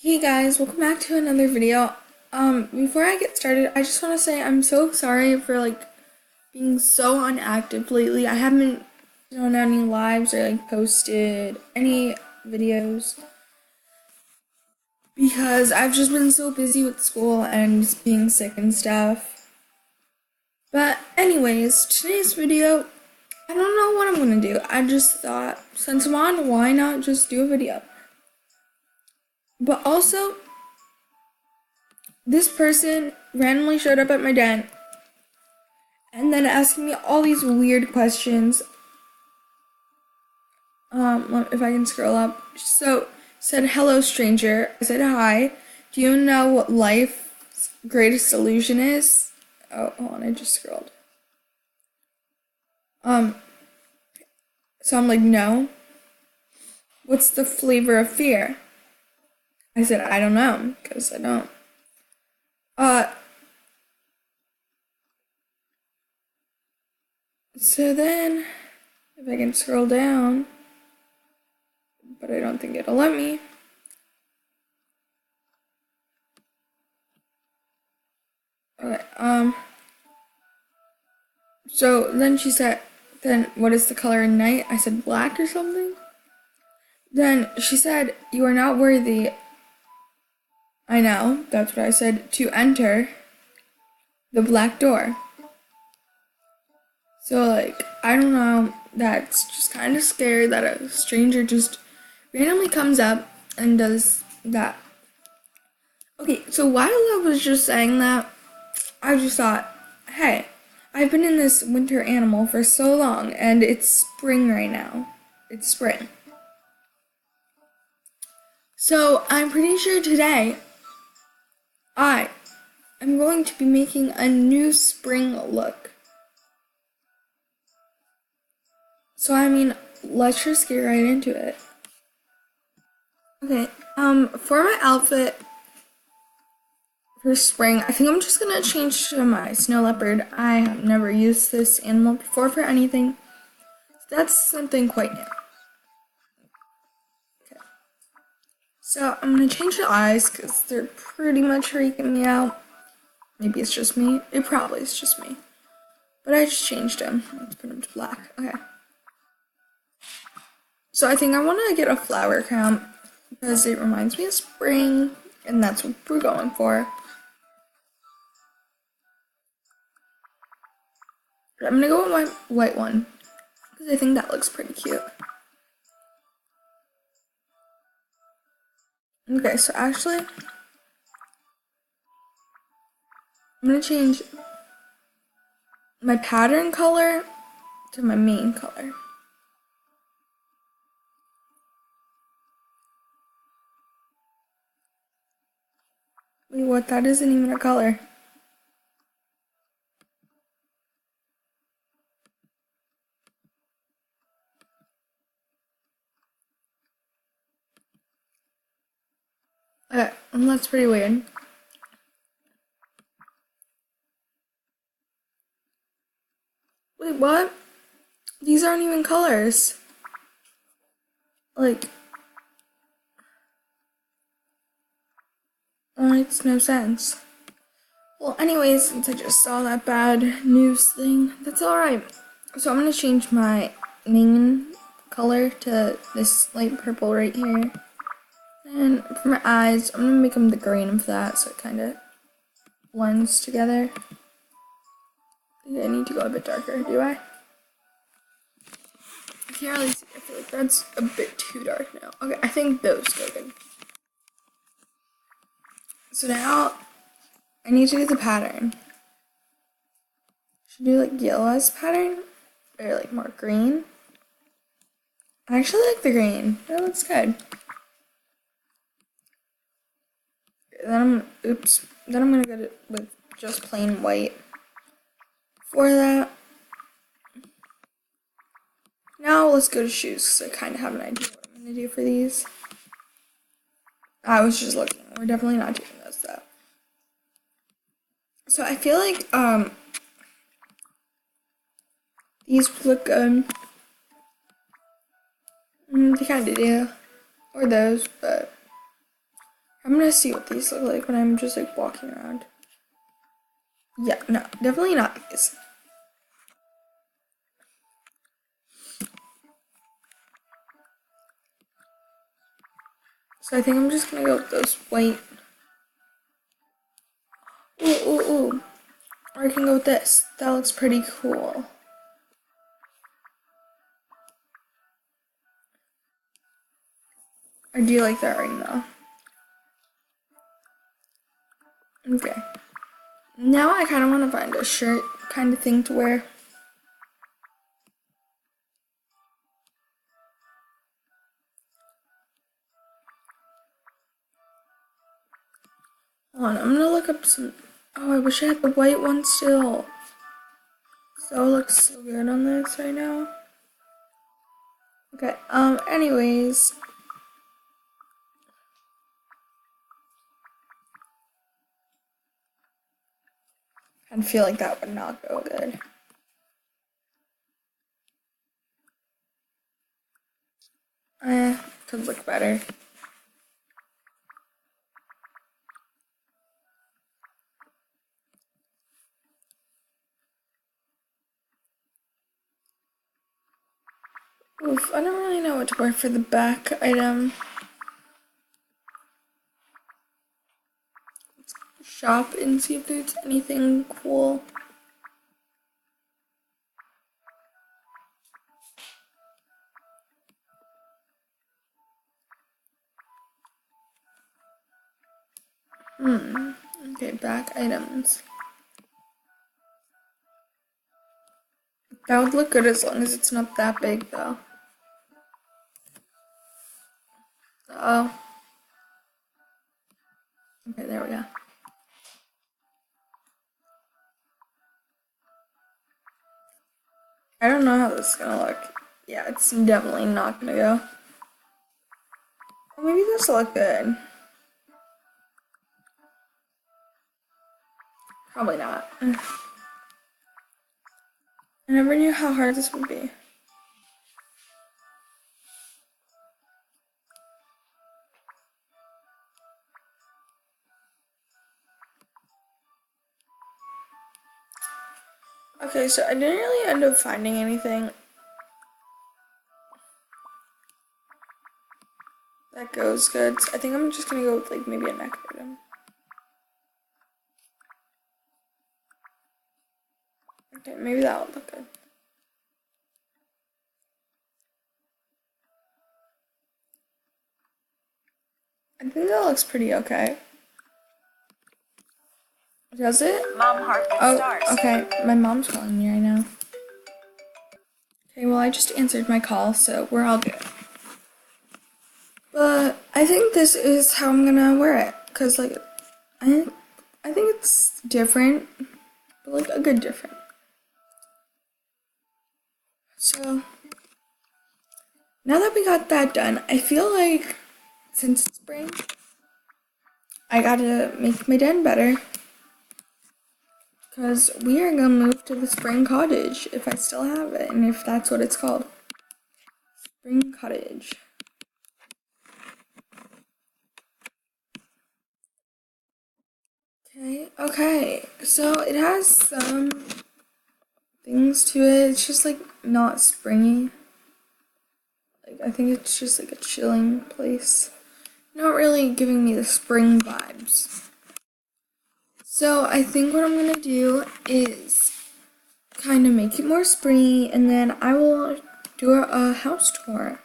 Hey guys, welcome back to another video. Before I get started, I just want to say I'm so sorry for being so inactive lately. I haven't done any lives or posted any videos because I've just been so busy with school and just being sick and stuff. But anyways, today's video, I don't know what I'm gonna do. I just thought since I'm on, why not just do a video? But also, this person randomly showed up at my den and then asking me all these weird questions. If I can scroll up. So, said, "Hello, stranger." I said, "Hi. Do you know what life's greatest illusion is?" Oh, hold on, I just scrolled. So I'm like, "No." "What's the flavor of fear?" I said, "I don't know, because I don't." Uh, so then, if I can scroll down, but I don't think it'll let me. Okay, so then she said, "Then what is the color in night?" I said, "Black or something." Then she said, "You are not worthy." I know, that's what I said, "to enter the black door." So, I don't know, that's just kind of scary that a stranger just randomly comes up and does that. Okay, so while I was just saying that, I just thought, hey, I've been in this winter animal for so long, and it's spring right now. It's spring. So, I'm pretty sure today, I am going to be making a new spring look. So, let's just get right into it. Okay, for my outfit for spring, I think I'm just gonna change to my snow leopard. I have never used this animal before for anything. That's something quite new. Okay. So, I'm gonna change the eyes because they're pretty much freaking me out. Maybe it's just me. It probably is just me. But I just changed them. Let's put them to black. Okay. So I think I want to get a flower crown because it reminds me of spring, and that's what we're going for. I'm gonna go with my white one because I think that looks pretty cute. Okay, so actually, I'm gonna change my pattern color to my main color. Wait, what? That isn't even a color. Okay, and that's pretty weird. Wait, what? These aren't even colors. Like, that makes no sense. Well, anyways, since I just saw that bad news thing, that's alright. So I'm gonna change my main color to this light purple right here. And for my eyes, I'm gonna make them the green of that so it kind of blends together. I need to go a bit darker, do I? I can't really see. I feel like that's a bit too dark now. Okay, I think those go good. So now I need to do the pattern. Should I do yellow as pattern or more green? I actually like the green. That looks good. Then I'm gonna go with just plain white for that. Now let's go to shoes because I kind of have an idea what I'm gonna do for these. I was just looking. We're definitely not doing those though. So I feel like these look good. They kind of do, or those, but I'm gonna see what these look like when I'm just like walking around. Yeah, no, definitely not these. So I think I'm just gonna go with those white. Ooh, ooh, ooh. Or I can go with this. That looks pretty cool. Or do you like that ring though? Okay. Now I kind of want to find a shirt kind of thing to wear. Hold on, I'm gonna look up some. Oh, I wish I had the white one still. So it looks so good on this right now. Okay, anyways. I feel like that would not go good. Could look better. Oof, I don't really know what to wear for the back item. Let's shop and see if there's anything cool. Okay, back items. That would look good as long as it's not that big though. Oh. Okay, there we go. I don't know how this is gonna look. Yeah, it's definitely not gonna go. Or maybe this will look good. Probably not. I never knew how hard this would be. Okay, so I didn't really end up finding anything that goes good. So I think I'm just gonna go with like maybe a neck item. Okay, maybe that would look good. I think that looks pretty okay. Does it? Mom heart and stars. Okay. My mom's calling me right now. Okay, well I just answered my call, so we're all good. But I think this is how I'm gonna wear it, cause like I think it's different, but like a good different. So now that we got that done, I feel like since it's spring, I gotta make my den better. Because we are gonna move to the spring cottage if I still have it, and if that's what it's called. Spring cottage. Okay, so it has some things to it. It's just like not springy. Like I think it's just like a chilling place. Not really giving me the spring vibes. So I think what I'm gonna do is kind of make it more springy, and then I will do a house tour.